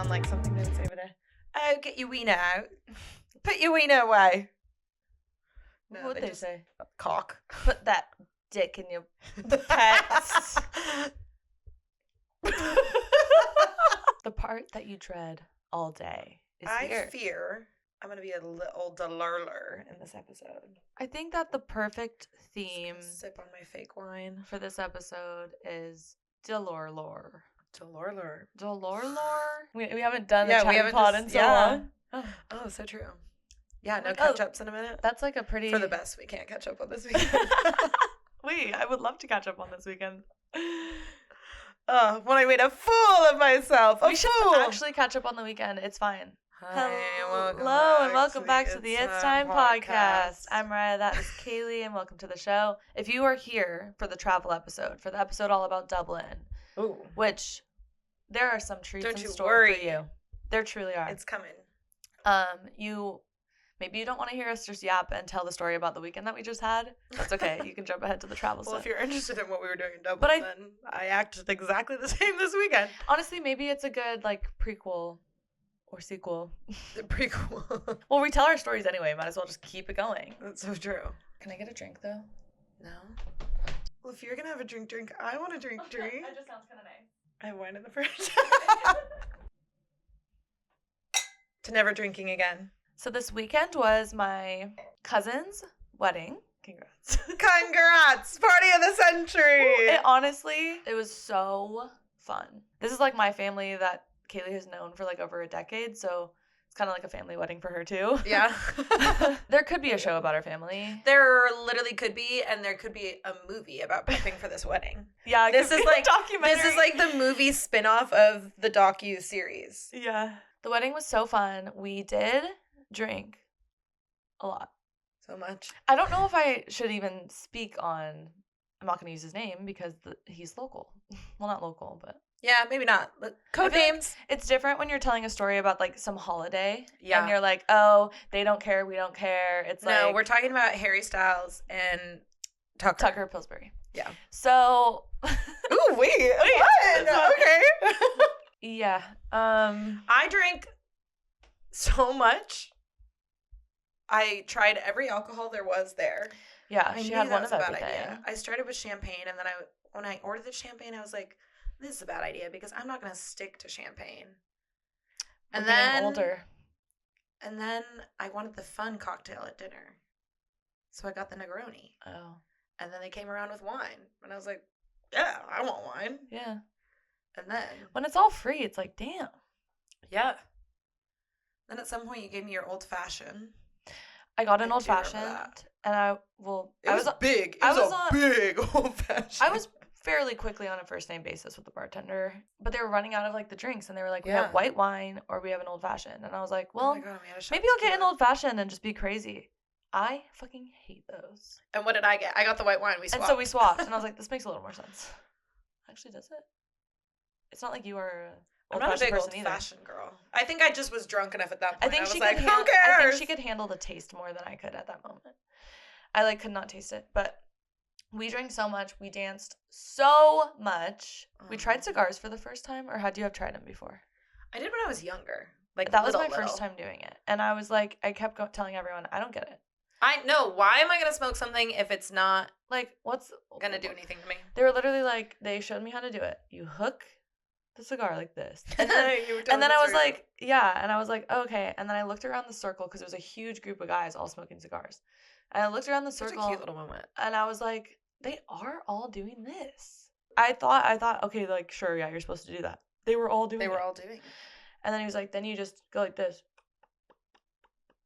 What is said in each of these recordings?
sound like something they would say over there. Oh, get your wiener out. Put your wiener away. No, What would they say? Cock. Put that dick in your pants. The part that you dread all day is here. I fear I'm going to be a little delurler in this episode. I think that the perfect theme Sip on my fake wine. for this episode is Delorlor. Delorlor? We haven't done the chatty pod in so long. Oh, so true. Yeah, no catch-ups in a minute. That's like a pretty... For the best, we can't catch up on this weekend. Wait, I would love to catch up on this weekend. Oh, when I made a fool of myself. We should actually catch up on the weekend. It's fine. Hello, and welcome back to the It's Time podcast. I'm Mariah, that is Kaylee, and welcome to the show. If you are here for the travel episode, for the episode all about Dublin, ooh, which there are some treats in store worry. for you. There truly are. It's coming. Maybe you don't want to hear us just yap and tell the story about the weekend that we just had. That's okay. You can jump ahead to the travel stuff. Well, if you're interested in what we were doing in Dublin, then I acted exactly the same this weekend. Honestly, maybe it's a good, prequel or sequel. The prequel. Well, we tell our stories anyway. Might as well just keep it going. That's so true. Can I get a drink, though? No. Well, if you're going to have a drink, I want a drink. That just sounds kind of nice. I have wine in the fridge. To never drinking again. So this weekend was my cousin's wedding. Congrats. Congrats! Party of the century! It was so fun. This is my family that Kaylee has known for over a decade, so it's kind of like a family wedding for her too. Yeah. There could be a show about our family. There literally could be, and there could be a movie about prepping for this wedding. Yeah, this is like documentary. This is the movie spin-off of the docu-series. Yeah. The wedding was so fun. We did drink a lot. So much. I don't know if I should even speak on, I'm not going to use his name because he's local. Well, not local, but. Yeah, maybe not. Code names. It's different when you're telling a story about some holiday. Yeah. And you're like, oh, they don't care, we don't care. It's no, we're talking about Harry Styles and Tucker Pillsbury. Yeah. So. Ooh, wait. What? Okay. Yeah. I drank so much. I tried every alcohol there was there. Yeah, she had one of everything. Idea. I started with champagne, and then when I ordered the champagne, I was like, this is a bad idea because I'm not going to stick to champagne. And then older. And then I wanted the fun cocktail at dinner. So I got the Negroni. Oh. And then they came around with wine. And I was like, yeah, I want wine. Yeah. And then when it's all free, it's like, damn. Yeah. Then at some point you gave me your old fashioned. I got an old fashioned, and it was big. It was a big old fashioned. I was fairly quickly on a first name basis with the bartender, but they were running out of the drinks, and they were like, we have white wine or we have an old fashioned, and I was like, well, maybe I'll get an old fashioned and just be crazy. I fucking hate those. And what did I get? I got the white wine. We swapped. And so we swapped, and I was like, this makes a little more sense. Actually, does it? It's not like you are. I'm not a big old-fashioned girl. I think I just was drunk enough at that point. I think who cares? I think she could handle the taste more than I could at that moment. I could not taste it, but we drank so much. We danced so much. We tried cigars for the first time, or had you have tried them before? I did when I was younger. That was my first time doing it, and I was like, I kept telling everyone, I don't get it. I know. Why am I gonna smoke something if it's not what's gonna do anything to me? They were literally they showed me how to do it. You hook the cigar like this, and then I was like, yeah, and I was like, okay, and then I looked around the circle because there was a huge group of guys all smoking cigars, and I looked around the circle. Such a cute little moment. And I was like, they are all doing this. I thought, okay, sure, yeah, you're supposed to do that. They were all doing it. And then he was like, then you just go like this.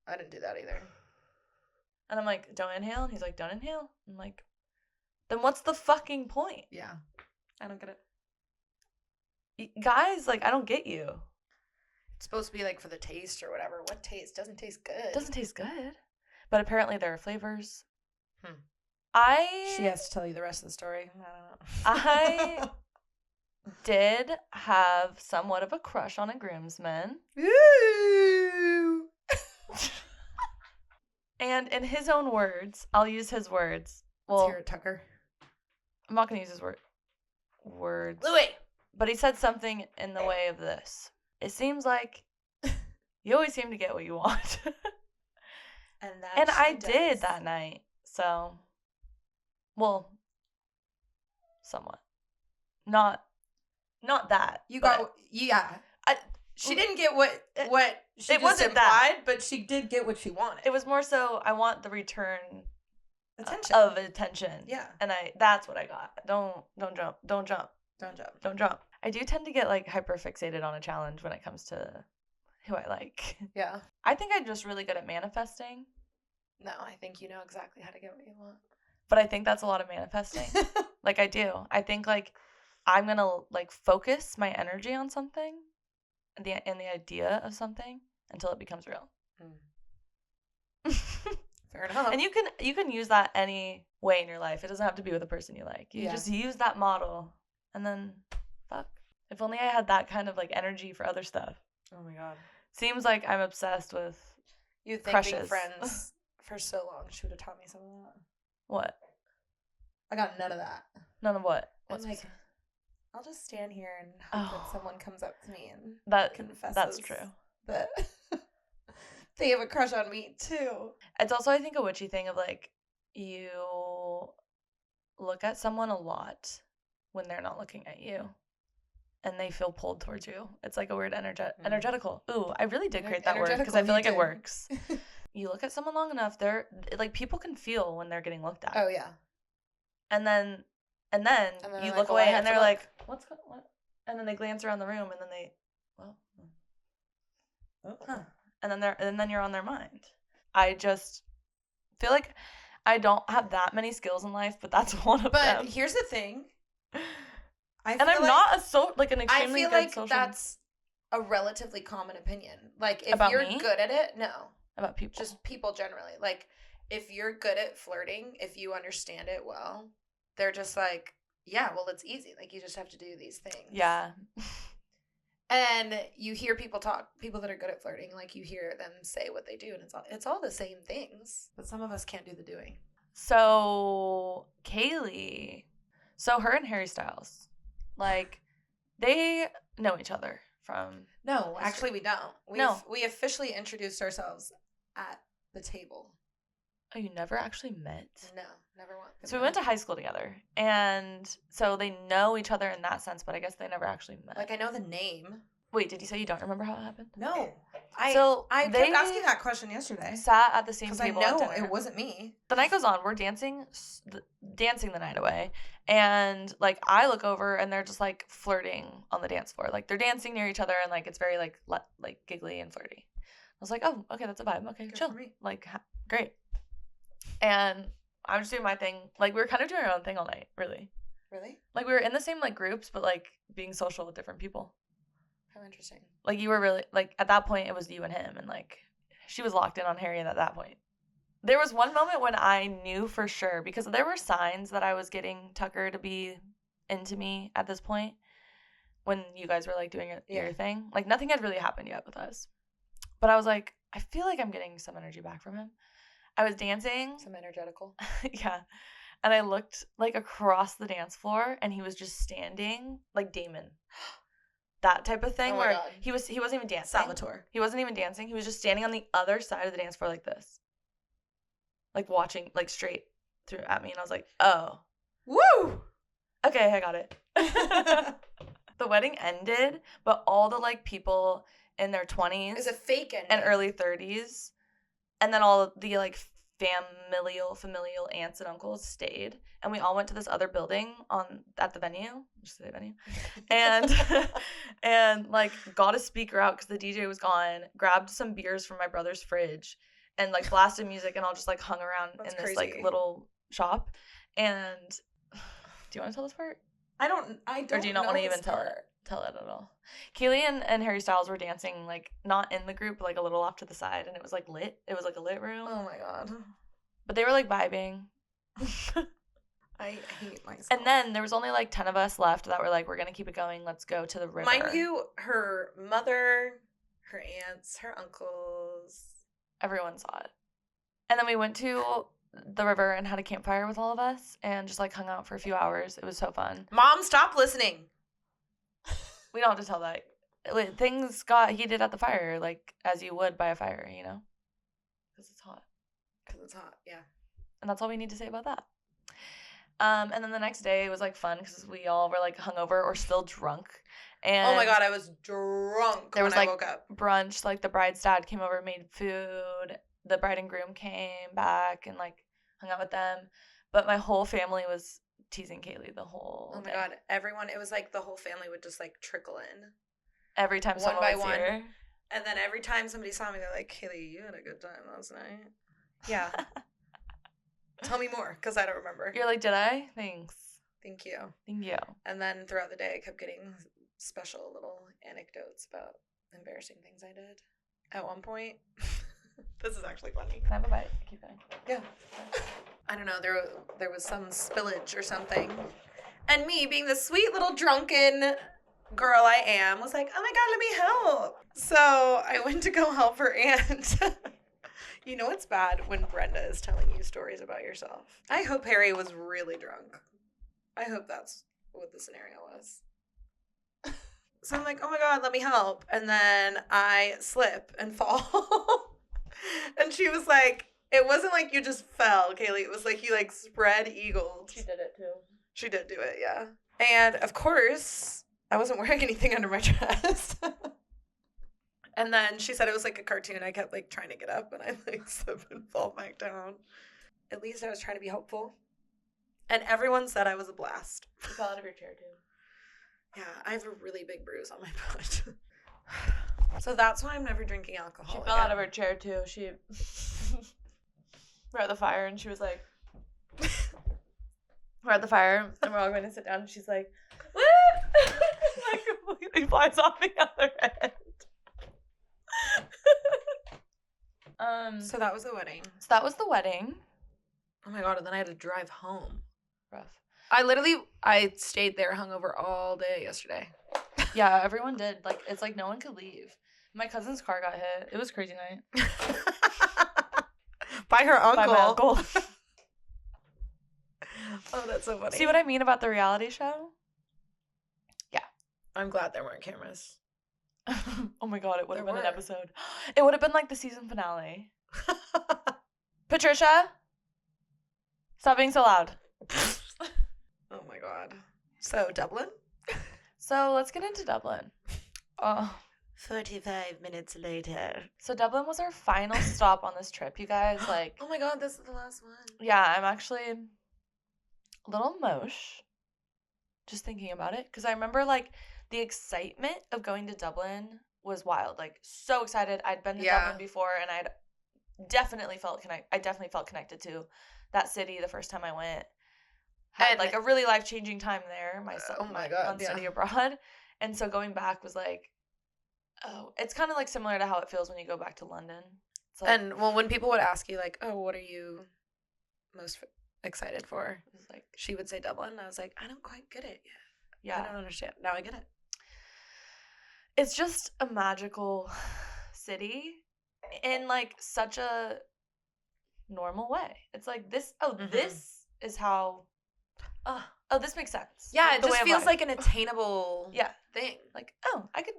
I didn't do that either. And I'm like, don't inhale. And he's like, don't inhale. I'm like, then what's the fucking point? Yeah, I don't get it. Guys, I don't get you. It's supposed to be for the taste or whatever. What taste? Doesn't taste good. It doesn't taste good. But apparently there are flavors. She has to tell you the rest of the story. I did have somewhat of a crush on a groomsman. Ooh. And in his own words, I'll use his words. Well, let's hear it, Tucker. I'm not going to use his words. Louis. But he said something in the way of this. it seems like you always seem to get what you want. And I did that night. So, well, somewhat. Not that. You got, yeah. She didn't get what she it just wasn't implied, that. but she did get what she wanted. It was more so I want the return attention. Of attention. Yeah. And that's what I got. Don't jump. Don't jump. Don't jump. Don't jump. I do tend to get like hyper fixated on a challenge when it comes to who I like. Yeah. I think I'm just really good at manifesting. No, I think you know exactly how to get what you want. But I think that's a lot of manifesting. Like I do. I think like I'm going to like focus my energy on something and the idea of something until it becomes real. Fair enough. And you can use that any way in your life. It doesn't have to be with a person you like. You just use that model and then fuck. If only I had that kind of like energy for other stuff. Oh my god. Seems like I'm obsessed with you'd think crushes. Being friends for so long. She would have taught me some of that. What? I got none of that. None of what? I'm like, I'll just stand here and hope that someone comes up to me and confesses. That's true. That they have a crush on me too. It's also, I think, a witchy thing of like you look at someone a lot when they're not looking at you. And they feel pulled towards you. It's like a weird energetical. Ooh, I really did create that word because I feel like it works. You look at someone long enough, they're like people can feel when they're getting looked at. Oh yeah. And then you look away and they're like, what? And then they glance around the room and then they, and then you're on their mind. I just feel like I don't have that many skills in life, but that's one of them. But here's the thing. I'm not an extremely I feel good like social... that's a relatively common opinion. Like if about you're me? good at it, no. About people. Just people generally. Like if you're good at flirting, if you understand it well, they're just like, yeah, well, it's easy. Like you just have to do these things. Yeah. And you hear people that are good at flirting, like you hear them say what they do, and it's all the same things. But some of us can't do the doing. So Kaylee, her and Harry Styles, like they know each other from. No, actually we don't. We officially introduced ourselves at the table. Oh, you never actually met? No, never once. So we went to high school together, and so they know each other in that sense, but I guess they never actually met. Like I know the name. Wait, did you say you don't remember how it happened? No. I kept asking that question yesterday. Sat at the same table. Because I know it wasn't me. The night goes on. We're dancing the night away, and like I look over and they're just like flirting on the dance floor. Like they're dancing near each other, and like it's very like giggly and flirty. I was like, oh, okay, that's a vibe. Okay, chill. Like great. And I'm just doing my thing. Like we were kind of doing our own thing all night, really. Really? Like we were in the same like groups, but like being social with different people. How interesting. Like you were really like at that point it was you and him, and like she was locked in on Harry at that point. There was one moment when I knew for sure, because there were signs that I was getting Tucker to be into me at this point when you guys were like doing your thing. Like nothing had really happened yet with us. But I was like, I feel like I'm getting some energy back from him. I was dancing. Some energetical. Yeah. And I looked like across the dance floor and he was just standing like Damon. That type of thing where he wasn't even dancing. Salvatore. He wasn't even dancing. He was just standing on the other side of the dance floor like this. Like watching like straight through at me, and I was like, "Oh. Woo! Okay, I got it." The wedding ended, but all the like people in their 20s is a fake ending. And early 30s, and then all the like familial aunts and uncles stayed, and we all went to this other building at the venue, just the venue, and like got a speaker out because the DJ was gone, grabbed some beers from my brother's fridge, and like blasted music, and all just like hung around in this like little shop. And do you want to tell this part? I don't. Or do you not want to even tell it at all? Keely and Harry Styles were dancing, like, not in the group, but, like, a little off to the side, and it was, like, lit. It was, like, a lit room. Oh, my God. But they were, like, vibing. I hate myself. And then there was only, like, 10 of us left that were, like, we're going to keep it going. Let's go to the river. Mind you, her mother, her aunts, her uncles. Everyone saw it. And then we went to the river and had a campfire with all of us and just, like, hung out for a few hours. It was so fun. Mom, stop listening. We don't have to tell that. things got heated at the fire, like, as you would by a fire, you know? Because it's hot. Yeah. And that's all we need to say about that. And then the next day, it was, like, fun because we all were, like, hungover or still drunk. And oh, my God, I was drunk when I woke up. Brunch. Like, the bride's dad came over, made food. The bride and groom came back and, like, hung out with them. But my whole family was teasing Kaylee the whole day. Oh, my God. Everyone, it was like the whole family would just, like, trickle in. Every time someone would see her. And then every time somebody saw me, they're like, Kaylee, you had a good time last night. Yeah. Tell me more, because I don't remember. You're like, did I? Thanks. Thank you. Thank you. And then throughout the day, I kept getting special little anecdotes about embarrassing things I did. At one point, this is actually funny. Can I have a bite? Keep going. Yeah. I don't know, there was some spillage or something. And me, being the sweet little drunken girl I am, was like, oh my God, let me help. So I went to go help her aunt. You know it's bad when Brenda is telling you stories about yourself. I hope Harry was really drunk. I hope that's what the scenario was. So I'm like, oh my God, let me help. And then I slip and fall. And she was like, it wasn't like you just fell, Kaylee. It was like you like spread eagled. She did it too. She did do it, yeah. And of course, I wasn't wearing anything under my dress. And then she said it was like a cartoon. I kept like trying to get up and I like slip and fall back down. At least I was trying to be helpful. And everyone said I was a blast. You fell out of your chair too. Yeah, I have a really big bruise on my foot. So that's why I'm never drinking alcohol. She fell out of her chair too. She we're at the fire and she was like, we're at the fire and we're all going to sit down and she's like, woo! Like completely flies off the other end. So that was the wedding. Oh my God, and then I had to drive home. Rough. I stayed there hungover all day yesterday. Yeah, everyone did. Like, it's like no one could leave. My cousin's car got hit. It was a crazy night. By her uncle. By my uncle. Oh, that's so funny. See what I mean about the reality show? Yeah. I'm glad there weren't cameras. Oh my God, it would have been an episode. It would have been like the season finale. Patricia, stop being so loud. Oh my God. So, Dublin? So, let's get into Dublin. 45 minutes later. So, Dublin was our final stop on this trip, you guys. Like, oh my God, this is the last one. Yeah, I'm actually a little emosh just thinking about it. Because I remember, like, the excitement of going to Dublin was wild. Like, so excited. I'd been to Dublin before, and I definitely felt connected to that city the first time I went. Had, like, a really life-changing time there. Oh my God, on study abroad. And so going back was like, oh, it's kind of like similar to how it feels when you go back to London. It's like, and well, when people would ask you like, oh, what are you most excited for? It was like, she would say Dublin. And I was like, I don't quite get it yet. Yeah, I don't understand. Now I get it. It's just a magical city in like such a normal way. It's like this. Oh, this is how. Oh, this makes sense. Yeah, it just feels like an attainable thing. Like, oh, I could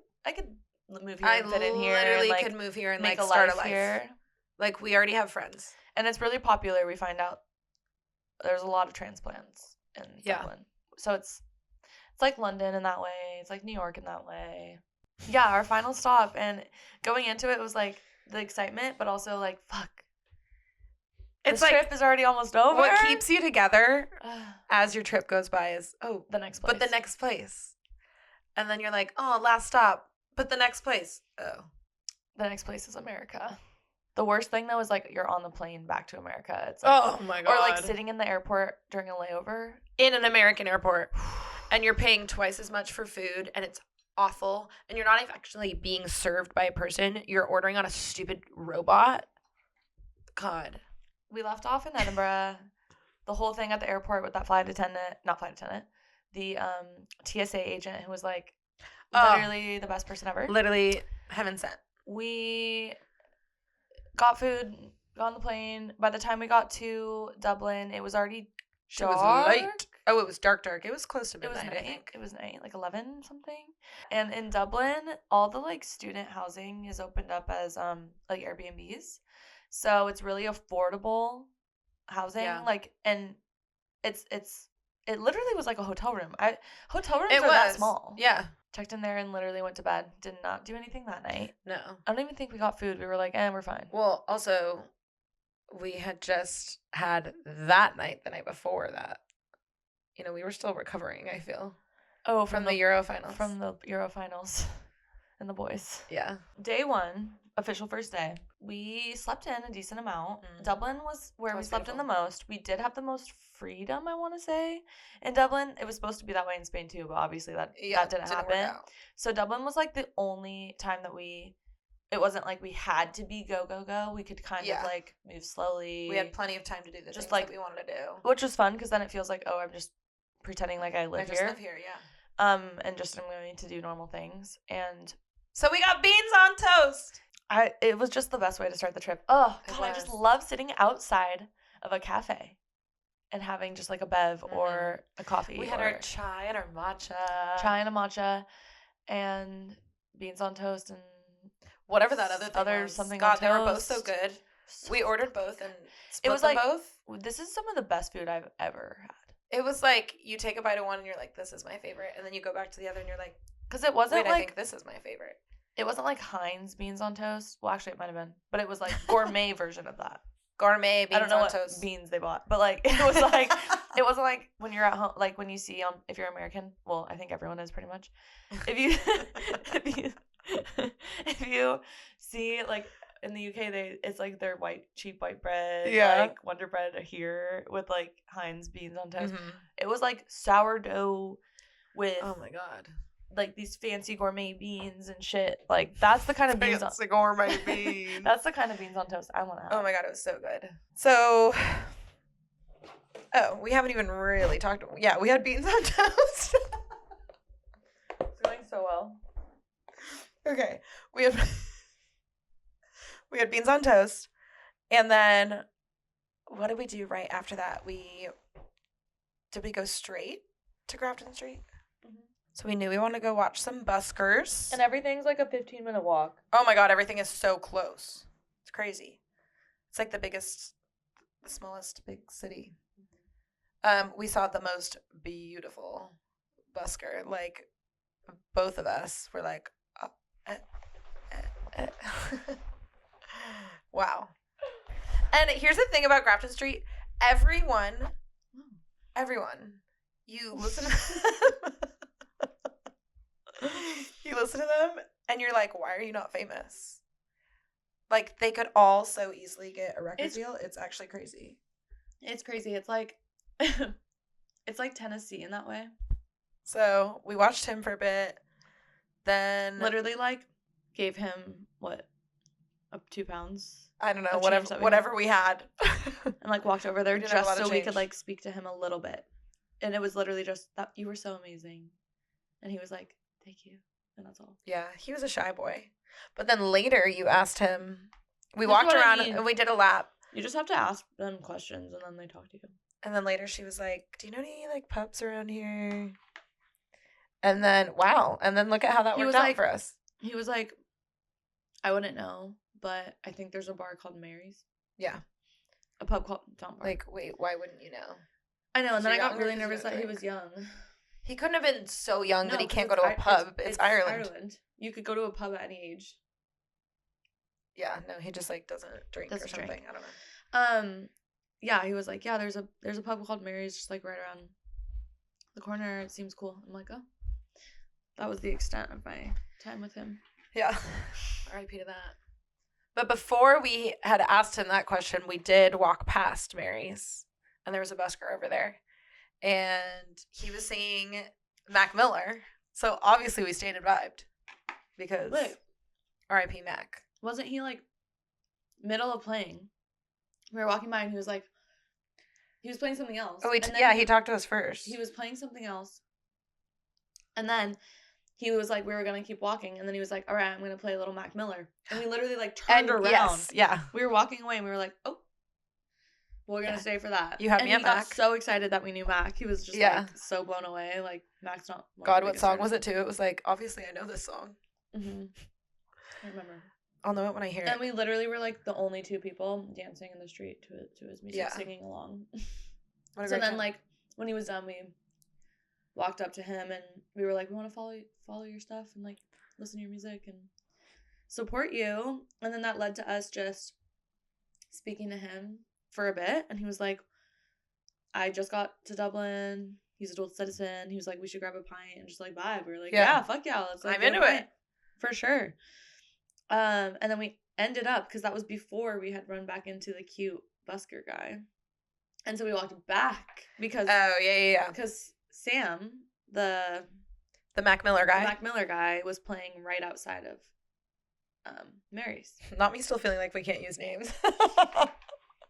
move here and fit in here. I literally could move here and like start a life here. Like, we already have friends. And it's really popular. We find out there's a lot of transplants in Dublin. So it's like London in that way. It's like New York in that way. Yeah, our final stop. And going into it was like the excitement, but also like, fuck. This trip is already almost over. What keeps you together as your trip goes by is, the next place. But the next place. And then you're like, oh, last stop. But the next place. Oh. The next place is America. The worst thing, though, is like you're on the plane back to America. It's like, oh, my God. Or like sitting in the airport during a layover. In an American airport. And you're paying twice as much for food. And it's awful. And you're not actually being served by a person. You're ordering on a stupid robot. God. We left off in Edinburgh. The whole thing at the airport with that the TSA agent who was like literally the best person ever. Literally heaven sent. We got food, got on the plane. By the time we got to Dublin, it was already dark. She was late. Oh, it was dark. It was close to midnight, It was night. I think. It was night, like 11 something. And in Dublin, all the like student housing is opened up as like Airbnbs. So it's really affordable housing. Yeah. Like, and it literally was like a hotel room. Hotel rooms It are that was. small. Yeah. Checked in there and literally went to bed. Did not do anything that night. No. I don't even think we got food. We were like, we're fine. Well, also, we had just had that night the night before that. You know, we were still recovering, I feel. Oh, from the Euro finals. From the Euro finals and the boys. Yeah. Day 1, official first day. We slept in a decent amount. Dublin was where we slept beautiful. In the most. We did have the most freedom, I want to say, in Dublin. It was supposed to be that way in Spain too, but obviously that didn't happen. So Dublin was like the only time that it wasn't like we had to be go, go, go. We could kind of like move slowly. We had plenty of time to do the things that we wanted to do. Which was fun because then it feels like, oh, I'm just pretending like I live here. Yeah. And just I'm going to do normal things. And so we got beans on toast. It was just the best way to start the trip. Oh, God, I just love sitting outside of a cafe and having just like a bev or a coffee. We had our chai and our matcha. Chai and a matcha and beans on toast and whatever that other thing was. Something God, on they toast. were both so good. We ordered both and split it was them like, both. This is some of the best food I've ever had. It was like you take a bite of one and you're like, this is my favorite. And then you go back to the other and you're like, because it wasn't I think this is my favorite. It wasn't like Heinz beans on toast. Well, actually, it might have been. But it was like gourmet version of that. Gourmet beans on toast. I don't know what beans they bought. But like, it was like, it wasn't like when you're at home, like when you see, if you're American, well, I think everyone is pretty much. If you see like in the UK, it's like their cheap white bread, like Wonder Bread here with like Heinz beans on toast. It was like sourdough with, oh my God, like these fancy gourmet beans and shit. Like that's the kind of beans. Fancy gourmet beans. That's the kind of beans on toast I want to have. Oh my God, it was so good. So, we haven't even really talked. Yeah, we had beans on toast. It's going so well. Okay, we had beans on toast, and then what did we do right after that? Did we go straight to Grafton Street? So we knew we wanted to go watch some buskers. And everything's like a 15-minute walk. Oh my God, everything is so close. It's crazy. It's like the smallest big city. We saw the most beautiful busker. Like, both of us were like, wow. And here's the thing about Grafton Street. Everyone, you listen to them and you're like, why are you not famous? Like, they could all so easily get a record deal. It's actually crazy. It's crazy. It's like it's like Tennessee in that way. So we watched him for a bit. Then literally like gave him up 2 pounds. I don't know, whatever we had. And like walked over there just so we could like speak to him a little bit. And it was literally just that you were so amazing. And he was like, thank you. And that's all. Yeah, he was a shy boy. But then later you asked him, we walked around and we did a lap. You just have to ask them questions and then they talk to you. And then later she was like, do you know any like pubs around here? And then, wow. And then look at how that worked out for us. He was like, I wouldn't know, but I think there's a bar called Mary's. Yeah. A pub called Fountain Bar. Like, wait, why wouldn't you know? I know, and then I got really nervous that he was young. He couldn't have been so young that he can't go to a pub. It's Ireland. You could go to a pub at any age. Yeah, no, he just like doesn't drink or something. I don't know. Yeah, he was like, yeah, there's a pub called Mary's just like right around the corner. It seems cool. I'm like, oh, that was the extent of my time with him. Yeah, R.I.P. to that. But before we had asked him that question, we did walk past Mary's, and there was a busker over there, and he was singing Mac Miller. So obviously we stayed and vibed because R.I.P. Mac. Wasn't he like middle of playing? We were walking by and he was playing something else. Oh, he talked to us first. He was playing something else. And then he was like, we were going to keep walking. And then he was like, all right, I'm going to play a little Mac Miller. And we literally like turned around. Yes, yeah. We were walking away and we were like, oh. We're going to stay for that. You have me at Mac. He got so excited that we knew Mac. He was just like so blown away. Like, Mac's not. God, what song was it too? It was like, obviously I know this song. Mm-hmm. I remember. I'll know it when I hear it. And we literally were like the only two people dancing in the street to his music, singing along. So then, like, when he was done, we walked up to him and we were like, we want to follow your stuff and like listen to your music and support you. And then that led to us just speaking to him for a bit. And he was like, I just got to Dublin. He's a dual citizen. He was like, we should grab a pint and just like vibe. We were like, yeah fuck yeah. Let's like, I'm into it. For sure. And then we ended up, because that was before we had run back into the cute busker guy. And so we walked back because because Sam, the Mac Miller guy was playing right outside of Mary's. Not me still feeling like we can't use names.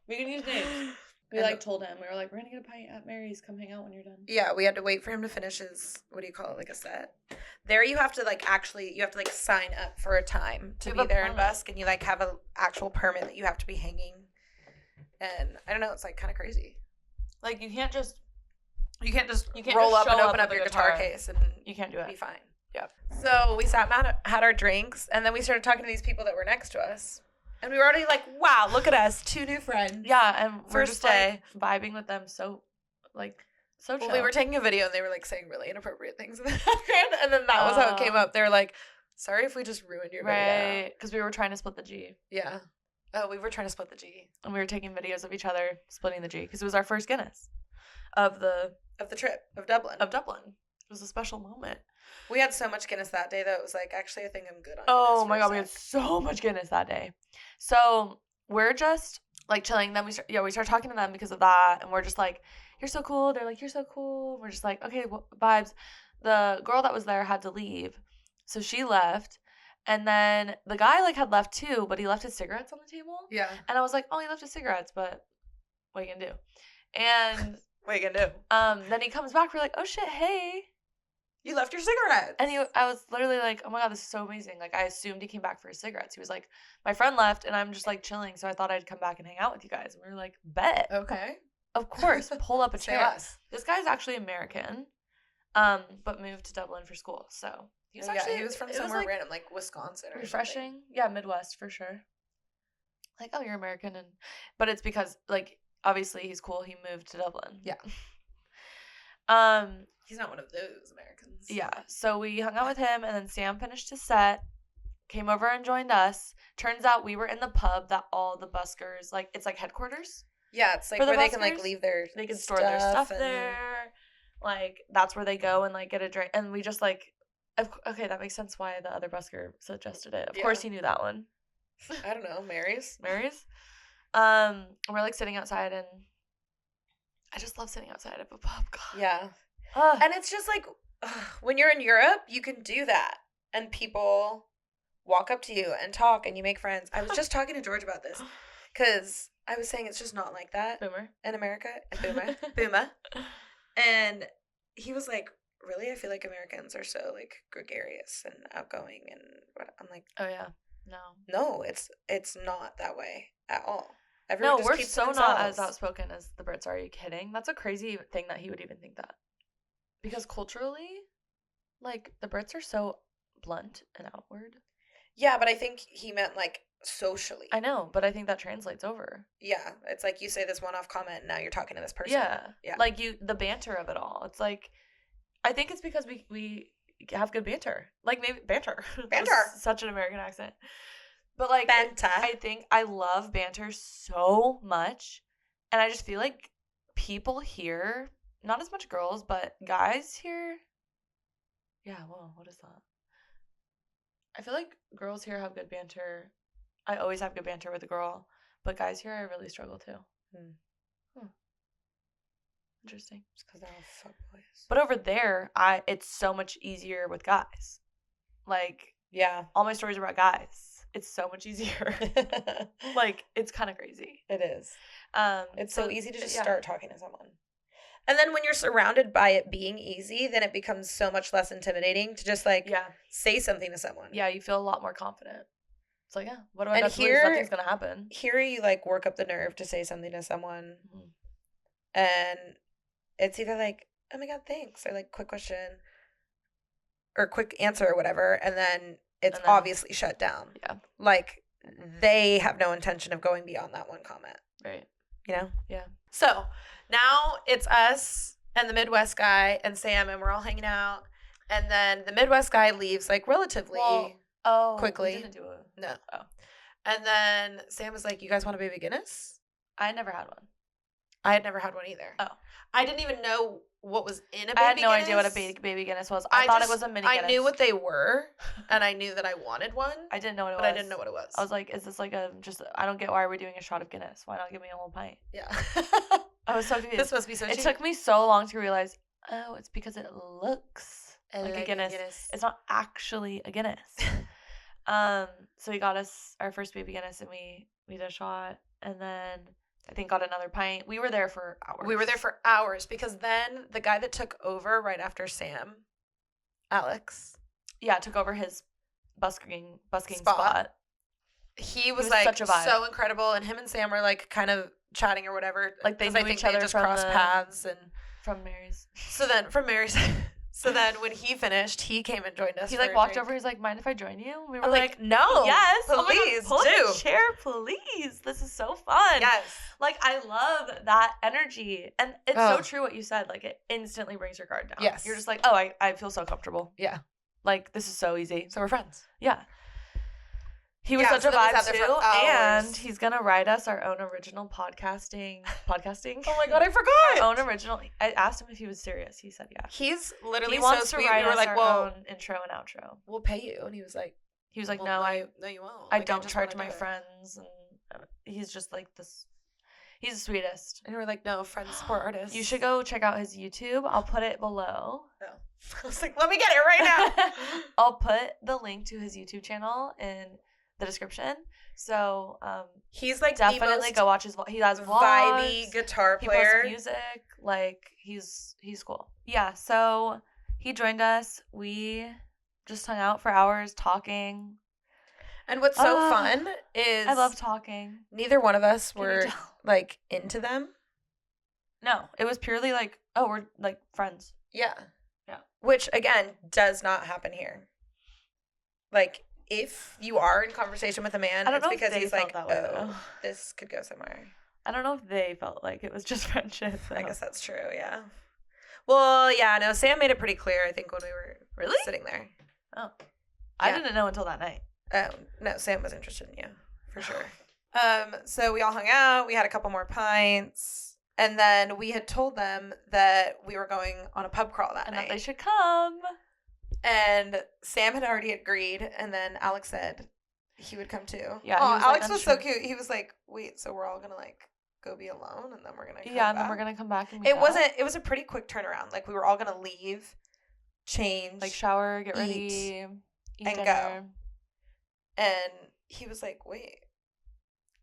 We can use names. We like told him, we were like, we're gonna get a pint at Mary's, come hang out when you're done. Yeah, we had to wait for him to finish his, what do you call it, like a set. There you have to like sign up for a time to be there and busk, and you like have a actual permit that you have to be hanging. And I don't know, it's like kind of crazy. Like you can't just roll up and open up your guitar case and you can't do it. Be fine. Yep. So we sat down, had our drinks, and then we started talking to these people that were next to us. And we were already like, wow, look at us, 2 new friends. Yeah, and we're just like vibing with them so chill. Well, we were taking a video and they were like saying really inappropriate things in the background, and then that was how it came up. They were like, sorry if we just ruined your video. Right, because we were trying to split the G. Yeah. Oh, we were trying to split the G. And we were taking videos of each other splitting the G because it was our first Guinness of the trip of Dublin. It was a special moment. We had so much Guinness that day that it was like, actually, I think I'm good on Guinness. Oh my God, we had so much Guinness that day. So we're just like chilling. Then we start talking to them because of that, and we're just like, you're so cool. They're like, you're so cool. We're just like, okay, vibes. The girl that was there had to leave, so she left. And then the guy like had left too, but he left his cigarettes on the table. Yeah. And I was like, oh, he left his cigarettes, but what are you gonna do? And what are you gonna do? Then he comes back. We're like, oh shit, hey. You left your cigarettes. And I was literally like, oh my God, this is so amazing. Like, I assumed he came back for his cigarettes. He was like, my friend left and I'm just like chilling. So I thought I'd come back and hang out with you guys. And we were like, bet. Okay. Of course. Pull up a chair. Us. This guy's actually American, but moved to Dublin for school. So he was from somewhere random, like Wisconsin or refreshing. Something. Yeah, Midwest for sure. Like, oh, you're American. But it's because, like, obviously he's cool. He moved to Dublin. Yeah. He's not one of those Americans. Yeah. So we hung out with him, and then Sam finished his set, came over and joined us. Turns out we were in the pub that all the buskers, like, it's like headquarters. Yeah, it's like where they can like leave their They can store their stuff there. Like, that's where they go and like get a drink. And we just like, okay, that makes sense why the other busker suggested it. Of course he knew that one. I don't know, Mary's. We're like sitting outside, and I just love sitting outside of a pub. God. Yeah. And it's just like, when you're in Europe, you can do that. And people walk up to you and talk and you make friends. I was just talking to George about this because I was saying it's just not like that. Boomer. In America. Boomer. And he was like, really? I feel like Americans are so like gregarious and outgoing. And I'm like, oh yeah. No, it's not that way at all. Everyone we're so not as outspoken as the Brits. Are you kidding? That's a crazy thing that he would even think that. Because culturally, like, the Brits are so blunt and outward. Yeah, but I think he meant, like, socially. I know, but I think that translates over. Yeah, it's like you say this one-off comment, and now you're talking to this person. Yeah. Like, the banter of it all. It's like, I think it's because we have good banter. Like, maybe, banter. Such an American accent. But, like, banter. I think I love banter so much, and I just feel like people here... Not as much girls, but guys here. Yeah, well, what is that? I feel like girls here have good banter. I always have good banter with a girl, but guys here I really struggle too. Interesting. It's because they're all fuckboys. But over there, it's so much easier with guys. Like, yeah, all my stories are about guys. It's so much easier. Like, it's kind of crazy. It is. It's so easy to just start talking to someone. And then when you're surrounded by it being easy, then it becomes so much less intimidating to just, like, say something to someone. Yeah, you feel a lot more confident. It's like, yeah, what do I got to lose? Nothing's going to happen. Here you, like, work up the nerve to say something to someone, and it's either like, oh my God, thanks, or like, quick question, or quick answer, or whatever, and then it's obviously shut down. Yeah. Like, they have no intention of going beyond that one comment. Right. You know? Yeah. So, now it's us and the Midwest guy and Sam, and we're all hanging out, and then the Midwest guy leaves, like, relatively quickly. We didn't do it. No. Oh. And then Sam was like, you guys want a baby Guinness? I never had one. I had never had one either. Oh. I didn't even know what was in a baby Guinness. I had no idea what a baby Guinness was. I thought it was a mini Guinness. I knew what they were, and I knew that I wanted one. I didn't know what it was. But I didn't know what it was. I was like, is this like I don't get why we're doing a shot of Guinness. Why not give me a whole pint? Yeah. I was so confused. This must be so cheap. It took me so long to realize, oh, it's because it looks like a Guinness. It's not actually a Guinness. So he got us our first baby Guinness, and we did a shot, and then I think got another pint. We were there for hours. Because then the guy that took over right after Sam, Alex, took over his busking spot. He was like such a vibe. So incredible, and him and Sam were like kind of chatting or whatever. Like they knew each other just crossed paths and from Mary's. So then when he finished, he came and joined us. He like walked over. He's like, "Mind if I join you?" We were like, "No, yes, please pull do. A chair, please. This is so fun." Yes, like I love that energy, and it's so true what you said. Like it instantly brings your guard down. Yes, you're just like, "Oh, I feel so comfortable." Yeah, like this is so easy. So we're friends. Yeah. He was such a vibe too, and he's gonna write us our own original podcasting. Oh my God, I forgot. Our own original. I asked him if he was serious. He said, "Yeah." He's literally he wants so to sweet. write we were us like, our "Well, own intro and outro. We'll pay you." And he was like, well, "No, you won't. I don't charge my friends." And he's just like this. He's the sweetest. And we're like, "No, friends support artists." You should go check out his YouTube. I'll put it below. No. I was like, "Let me get it right now." I'll put the link to his YouTube channel in the description. So he's like definitely go watch his. He has vlogs, vibey guitar player. He posts music. Like he's cool. Yeah. So he joined us. We just hung out for hours talking. And what's so fun is I love talking. Neither one of us were like into them. No, it was purely like, oh, we're like friends. Yeah. Yeah. Which again does not happen here. Like. If you are in conversation with a man, it's because he's like, this could go somewhere. I don't know if they felt like it was just friendship. I guess that's true, yeah. Well, yeah, no, Sam made it pretty clear, I think, when we were sitting there. Oh. I didn't know until that night. No, Sam was interested in you, for sure. So we all hung out, we had a couple more pints, and then we had told them that we were going on a pub crawl that night. And that they should come. And Sam had already agreed, and then Alex said he would come too. Yeah. Alex was so cute. He was like, "Wait, so we're all gonna like go be alone, and then we're gonna come back?" And then we're gonna come back and it was a pretty quick turnaround. Like we were all gonna leave, change, like shower, get ready, eat and dinner. go. And he was like, "Wait,"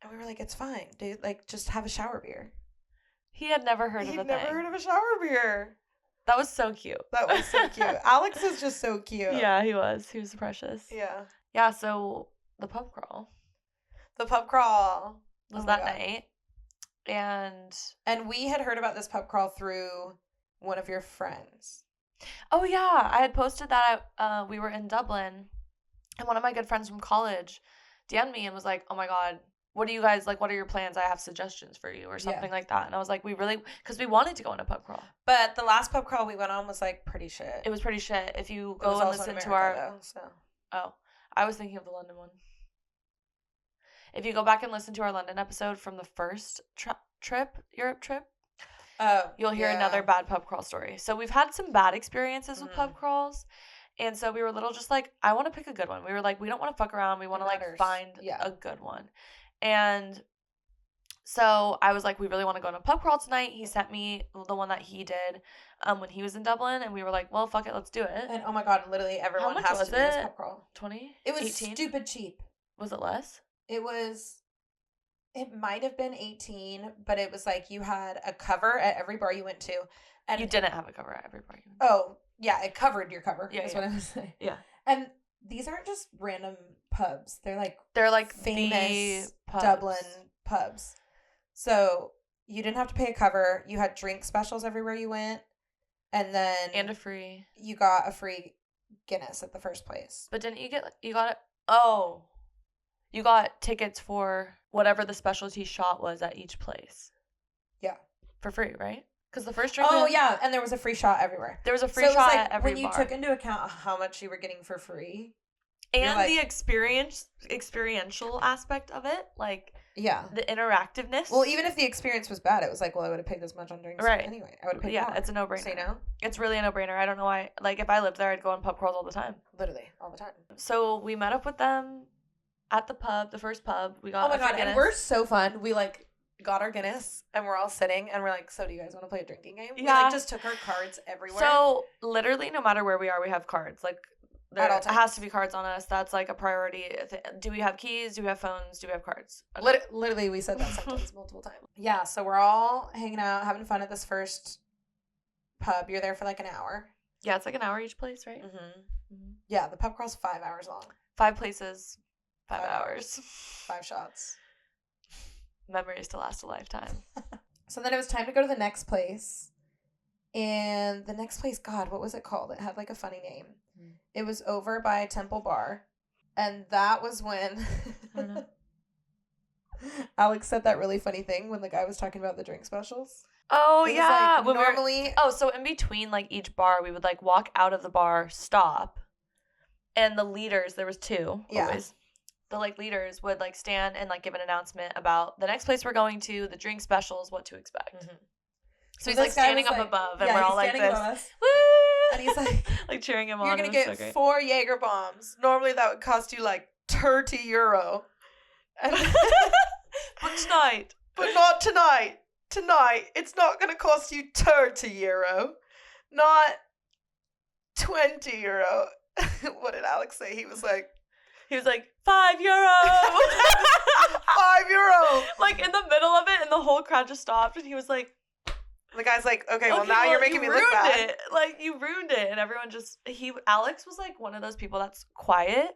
and we were like, "It's fine, dude. Like just have a shower beer." He had never heard of He'd never heard of a shower beer. That was so cute. Alex is just so cute. Yeah, he was. He was precious. Yeah. Yeah, so the pub crawl. Was that night. And we had heard about this pub crawl through one of your friends. Oh, yeah. I had posted that we were in Dublin, and one of my good friends from college DM'd me and was like, "Oh, my God. What do you guys, like, what are your plans? I have suggestions for you," or something like that. And I was like, because we wanted to go on a pub crawl. But the last pub crawl we went on was, like, pretty shit. It was pretty shit. If you go and listen to our... Though, so. Oh, I was thinking of the London one. If you go back and listen to our London episode from the first Europe trip, you'll hear another bad pub crawl story. So we've had some bad experiences with pub crawls. And so we were little just like, I want to pick a good one. We were like, we don't want to fuck around. We want to, like, find a good one. And so I was like, we really want to go on a pub crawl tonight. He sent me the one that he did when he was in Dublin. And we were like, well, fuck it. Let's do it. And oh my God, literally everyone has to do this pub crawl. 20? It was 18? stupid cheap. Was it less? It might have been 18, but it was like you had a cover at every bar you went to. And you didn't have a cover at every bar you went to. Oh, yeah. It covered your cover. That's what I was saying. Yeah. And these aren't just random pubs. They're like famous Dublin pubs. So you didn't have to pay a cover. You had drink specials everywhere you went. And then... And a free... You got a free Guinness at the first place. But didn't you get... You got it... Oh. You got tickets for whatever the specialty shot was at each place. Yeah. For free, right? Because the first drink... Oh, yeah. And there was a free shot everywhere. There was a free shot at every bar. When you took into account how much you were getting for free... And the experiential aspect of it, like... Yeah. The interactiveness. Well, even if the experience was bad, it was like, well, I would have paid this much on drinks anyway. I would have paid more. It's a no-brainer. So, you know? It's really a no-brainer. I don't know why. Like, if I lived there, I'd go on pub crawls all the time. Literally, all the time. So, we met up with them at the pub, the first pub. We got Oh, my God. Guinness. And we're so fun. We, like, got our Guinness, and we're all sitting, and we're like, so do you guys want to play a drinking game? Yeah. We, like, just took our cards everywhere. So, literally, no matter where we are, we have cards. Like, there has to be cards on us. That's like a priority. Do we have keys? Do we have phones? Do we have cards? Okay. Literally, we said that sentence multiple times. Yeah, so we're all hanging out, having fun at this first pub. You're there for like an hour. Yeah, it's like an hour each place, right? Mm-hmm. Yeah, the pub crawl's 5 hours long. 5 places, 5 hours. 5 shots. Memories to last a lifetime. So then it was time to go to the next place. And the next place, God, what was it called? It had like a funny name. It was over by Temple Bar. And that was when Alex said that really funny thing when the guy was talking about the drink specials. Oh, yeah. Like, normally... so in between like each bar, we would like walk out of the bar, stop. And the leaders, there was 2 always. The like leaders would like stand and like give an announcement about the next place we're going to, the drink specials, what to expect. Mm-hmm. So he's like standing up above, and we're all like this. Woo! And he's like cheering him on. You're going to get 4 Jaeger bombs. Normally that would cost you like €30. And but tonight. But not tonight. Tonight, it's not going to cost you €30. Not €20. What did Alex say? He was like, €5. €5. Like in the middle of it, and the whole crowd just stopped, and he was like, the guy's like, okay, well now you're making me look bad. Like, you ruined it. And everyone just, Alex was like one of those people that's quiet,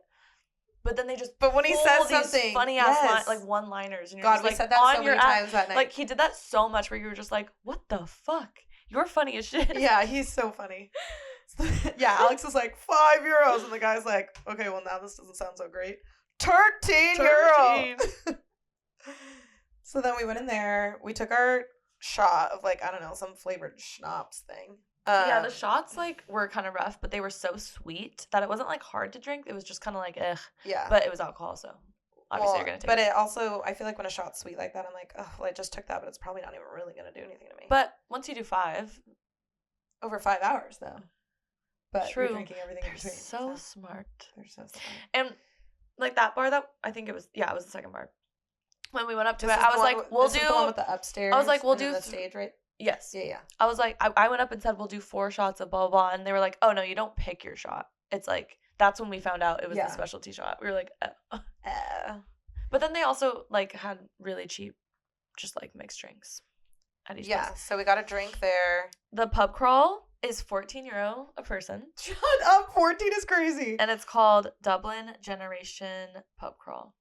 but then they just But when he says something, funny ass like one-liners. And you're God, just, we like, said that so many times that night. Like, he did that so much where you were just like, what the fuck? You're funny as shit. Yeah, he's so funny. Yeah, Alex was like, €5. And the guy's like, okay, well now this doesn't sound so great. €13. So then we went in there. We took our shot of like, I don't know, some flavored schnapps thing. Yeah, the shots like were kind of rough, but they were so sweet that it wasn't like hard to drink. It was just kind of like ugh. Yeah. But it was alcohol, so obviously you're gonna take it. But it also, I feel like when a shot's sweet like that, I'm like, oh, well, I just took that, but it's probably not even really gonna do anything to me. But once you do 5, over 5 hours though. But true. You're drinking everything in between. So smart. They're so smart. And like that bar that I think it was the second bar. When we went up to it, I was like, we'll do the one with the upstairs. I was like, we'll do the stage, right? Yes. Yeah. I was like, I went up and said, we'll do 4 shots of blah, blah, blah. And they were like, oh, no, you don't pick your shot. It's like, that's when we found out it was the specialty shot. We were like, But then they also, like, had really cheap, just, like, mixed drinks at each place. So we got a drink there. The pub crawl is €14 a person. Shut up. 14 is crazy. And it's called Dublin Generation Pub Crawl.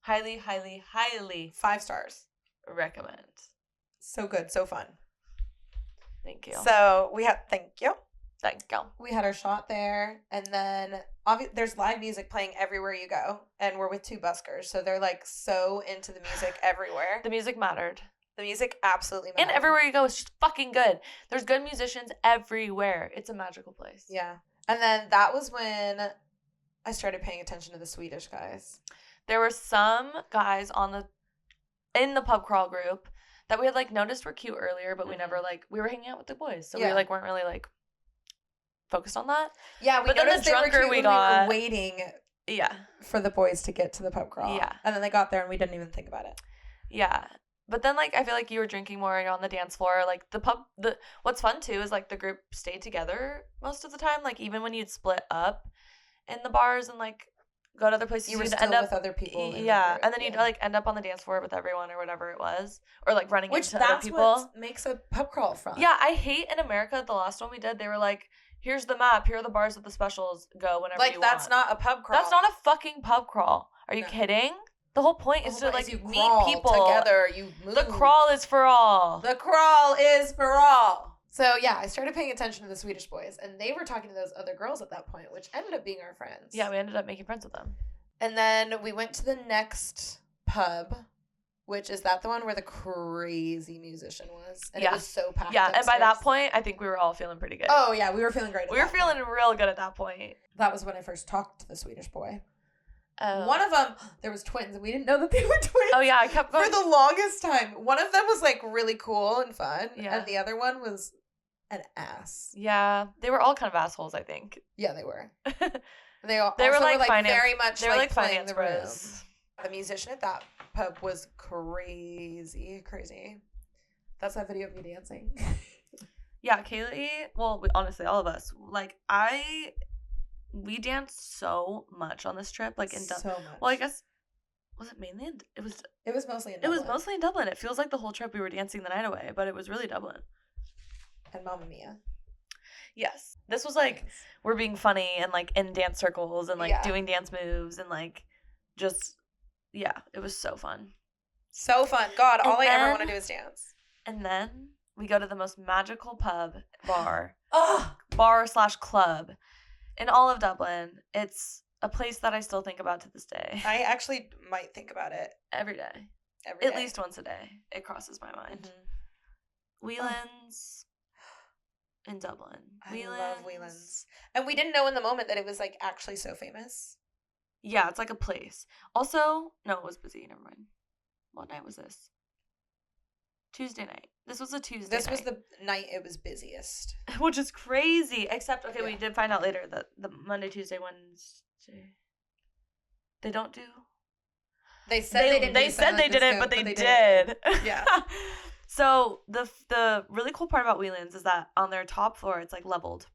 Highly, highly, highly 5 stars. Recommend. So good, so fun. Thank you. So we had thank you. We had our shot there, and then there's live music playing everywhere you go, and we're with 2 buskers, so they're like so into the music everywhere. The music mattered. The music absolutely mattered. And everywhere you go, it's just fucking good. There's good musicians everywhere. It's a magical place. Yeah. And then that was when I started paying attention to the Swedish guys. There were some guys in the pub crawl group that we had like noticed were cute earlier, but we never like, we were hanging out with the boys, so we like weren't really like focused on that. Yeah, but then the drunker we got, we were waiting. Yeah. For the boys to get to the pub crawl. Yeah. And then they got there and we didn't even think about it. Yeah. But then like I feel like you were drinking more, you're on the dance floor. Like what's fun too is like the group stayed together most of the time. Like even when you'd split up in the bars and like go to other places, you were still with other people. Yeah, and then you'd like end up on the dance floor with everyone or whatever it was, or like running into other people. Which that's what makes a pub crawl fun. Yeah, I hate in America, the last one we did, they were like, here's the map. Here are the bars with the specials. Go whenever you want. Like, that's not a pub crawl. That's not a fucking pub crawl. Are you kidding? The whole point is to, like, meet people. Together, you move. The crawl is for all. The crawl is for all. So, yeah, I started paying attention to the Swedish boys, and they were talking to those other girls at that point, which ended up being our friends. Yeah, we ended up making friends with them. And then we went to the next pub, which is that the one where the crazy musician was? And it was so packed upstairs. And by that point, I think we were all feeling pretty good. Oh, yeah, we were feeling great. We were feeling real good at that point. That was when I first talked to the Swedish boy. One of them, there was twins, and we didn't know that they were twins. Oh, yeah, I kept going. For the longest time. One of them was, like, really cool and fun, and the other one was an ass. Yeah, they were all kind of assholes, I think. Yeah, they were. They were like very much they were like playing finance the room. bros. The musician at that pub was crazy. That's that video of me dancing. Yeah, Kaylee, well, honestly, all of us, like, we danced so much on this trip, like, in Dublin. So much. Well, I guess, was it mainly it was mostly in Dublin. It was mostly in Dublin. It feels like the whole trip we were dancing the night away, but it was really Dublin. And Mamma Mia. Yes. This was, like, we're being funny and, like, in dance circles and, like, doing dance moves and, like, just, yeah, it was so fun. So fun. God, all I ever want to do is dance. And then we go to the most magical bar/club in all of Dublin. It's a place that I still think about to this day. I actually might think about it. Every day. At least once a day. It crosses my mind. Mm-hmm. Whelan's in Dublin. I love Whelan's. And we didn't know in the moment that it was, like, actually so famous. Yeah, it's like a place. Also, no, it was busy. Never mind. What night was this? Tuesday night. This was a Tuesday night. This was the night it was busiest. Which is crazy. Except, okay, we did find out later that the Monday, Tuesday, Wednesday, they don't do. They said they didn't. They said they didn't, but they did. Yeah. So the really cool part about Whelan's is that on their top floor, it's, like, leveled.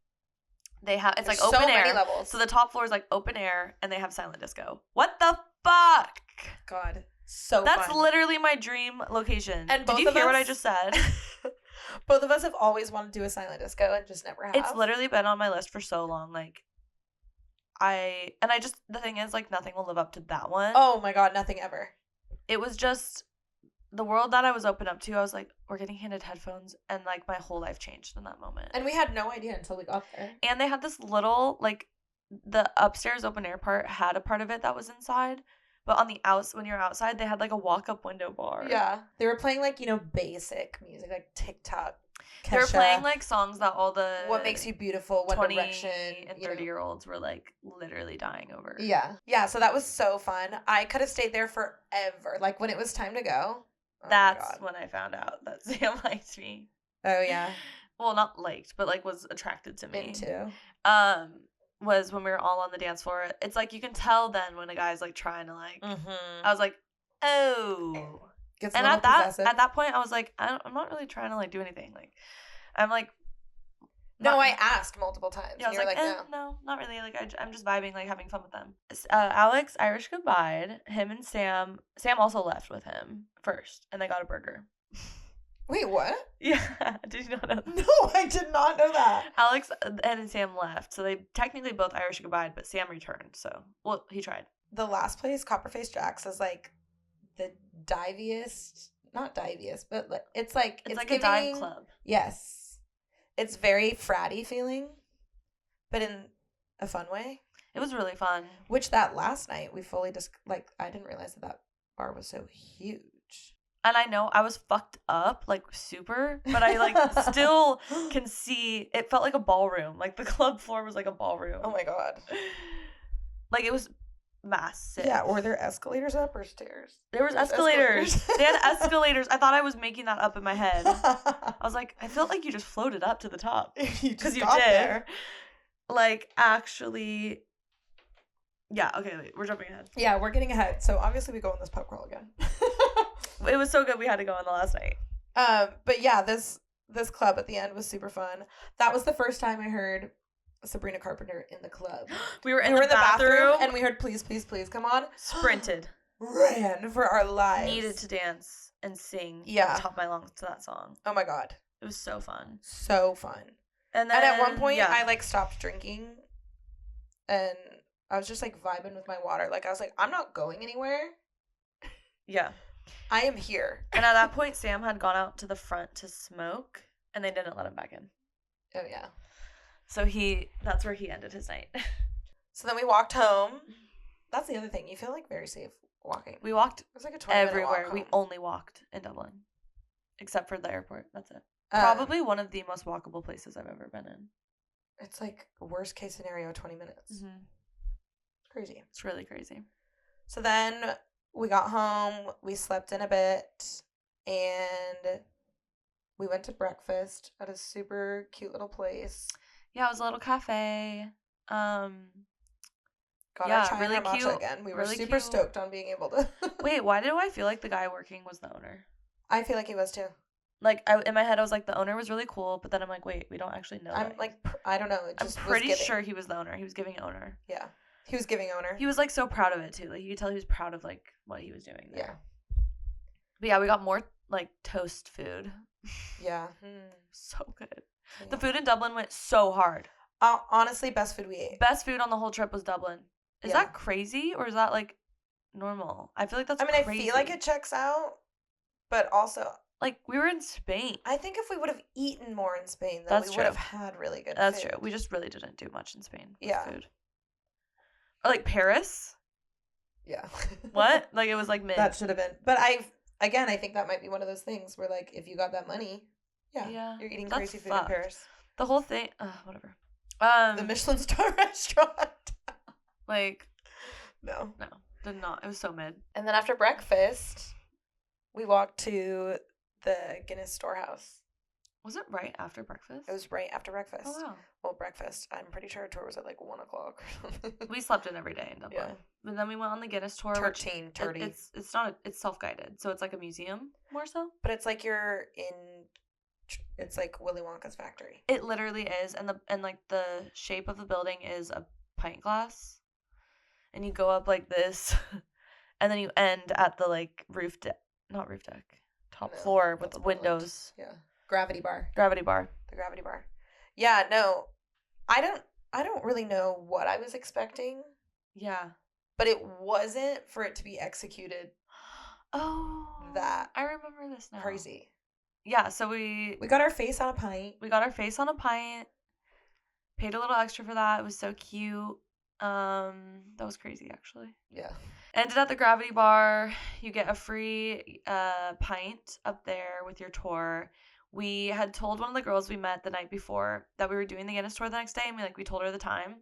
It's like open air. So many levels. So the top floor is, like, open air, and they have silent disco. What the fuck? God. That's fun. Literally my dream location. And did you hear what I just said? Both of us have always wanted to do a silent disco and just never have. It's literally been on my list for so long. Like, the thing is, like, nothing will live up to that one. Oh my God, nothing ever. It was just the world that I was open up to. I was like, we're getting handed headphones, and, like, my whole life changed in that moment. And we had no idea until we got there. And they had this little, like, the upstairs open air part had a part of it that was inside. But on the when you're outside, they had, like, a walk-up window bar. Yeah. They were playing, like, basic music, like TikTok, Kesha. They were playing, like, songs that all the What Makes You Beautiful, One 20 Direction. and 30-year-olds were, like, literally dying over. Yeah. Yeah, so that was so fun. I could have stayed there forever. Like, when it was time to go. That's when I found out that Sam liked me. Oh, yeah. Well, not liked, but, like, was attracted to me. Into. Was when we were all on the dance floor. It's like you can tell then when a guy's, like, trying to, like, I was like, oh. Gets and at that point I was like, I'm not really trying to, like, do anything. Like, I'm like, no, I asked multiple times. Yeah, I was like, no, not really. Like, I'm just vibing, like, having fun with them. Alex Irish goodbye. Him and Sam also left with him first, and they got a burger. Wait, what? Yeah. Did you not know that? No, I did not know that. Alex and Sam left. So they technically both Irish goodbye, but Sam returned. So, well, he tried. The last place, Copperface Jack's, is, like, the diviest. Not diviest, but it's like like a dive club. Yes. It's very fratty feeling, but in a fun way. It was really fun. Which that last night, we fully just, like, I didn't realize that bar was so huge. And I know I was fucked up, like, super, but I, like, still can see, it felt like a ballroom. Like, the club floor was like a ballroom. Oh, my God. Like, it was massive. Yeah, were there escalators up or stairs? There was escalators. They had escalators. I thought I was making that up in my head. I was like, I felt like you just floated up to the top. Because you did. There. Like, actually... Yeah, okay, wait, we're jumping ahead. Yeah, we're getting ahead. So, obviously, we go on this pub crawl again. It was so good we had to go on the last night. But yeah, this club at the end was super fun. That was the first time I heard Sabrina Carpenter in the club. We were in the bathroom and we heard Please, Please, Please Come On. Sprinted. Ran for our lives. Needed to dance and sing at the top of my lungs to that song. Oh my God. It was so fun. So fun. And at one point, I, like, stopped drinking. And I was just, like, vibing with my water. Like, I was like, I'm not going anywhere. Yeah. I am here. And at that point, Sam had gone out to the front to smoke, and they didn't let him back in. Oh, yeah. So that's where he ended his night. So then we walked home. That's the other thing. You feel, like, very safe walking. We walked it was like a 20-minute everywhere. walk We home. only walked in Dublin. Except for the airport. That's it. Probably one of the most walkable places I've ever been in. It's like worst case scenario, 20 minutes. Mm-hmm. It's crazy. It's really crazy. So then we got home, we slept in a bit, and we went to breakfast at a super cute little place. Yeah, it was a little cafe. Got our chai really and our matcha again. We were really super stoked on being able to. Wait, why do I feel like the guy working was the owner? I feel like he was too. Like, in my head, I was like, the owner was really cool, but then I'm like, wait, we don't actually know. I'm like, I don't know. I'm pretty sure he was the owner. He was giving owner. Yeah. He was giving owner. He was, like, so proud of it, too. Like, you could tell he was proud of, like, what he was doing there. Yeah. But, yeah, we got more, like, toast food. Yeah. So good. Yeah. The food in Dublin went so hard. Honestly, best food we ate. Best food on the whole trip was Dublin. Is that crazy, or is that, like, normal? I feel like that's crazy. I feel like it checks out, but also... Like, we were in Spain. I think if we would have eaten more in Spain, then we would have had really good food. That's true. We just really didn't do much in Spain with food. Or, like, Paris? Yeah. What? Like, it was, like, mid. That should have been. But I think that might be one of those things where, like, if you got that money, you're eating crazy food in Paris. The whole thing, whatever. The Michelin star restaurant. Like. No. Did not. It was so mid. And then after breakfast, we walked to the Guinness storehouse. Was it right after breakfast? It was right after breakfast. Oh, wow. Well, breakfast. I'm pretty sure our tour was at like 1 o'clock or something. We slept in every day in Dublin. Yeah. But then we went on the Guinness tour. 13. It's self-guided. So it's like a museum more so. But it's like it's like Willy Wonka's factory. It literally is. And like the shape of the building is a pint glass. And you go up like this. And then you end at the like top floor with the windows. Yeah. Gravity bar. The gravity bar. Yeah, no. I don't really know what I was expecting. Yeah. But it wasn't for it to be executed. Oh. That. I remember this now. Crazy. Yeah, so we got our face on a pint. Paid a little extra for that. It was so cute. That was crazy actually. Yeah. Ended at the gravity bar. You get a free pint up there with your tour. We had told one of the girls we met the night before that we were doing the Guinness tour the next day, and we told her the time.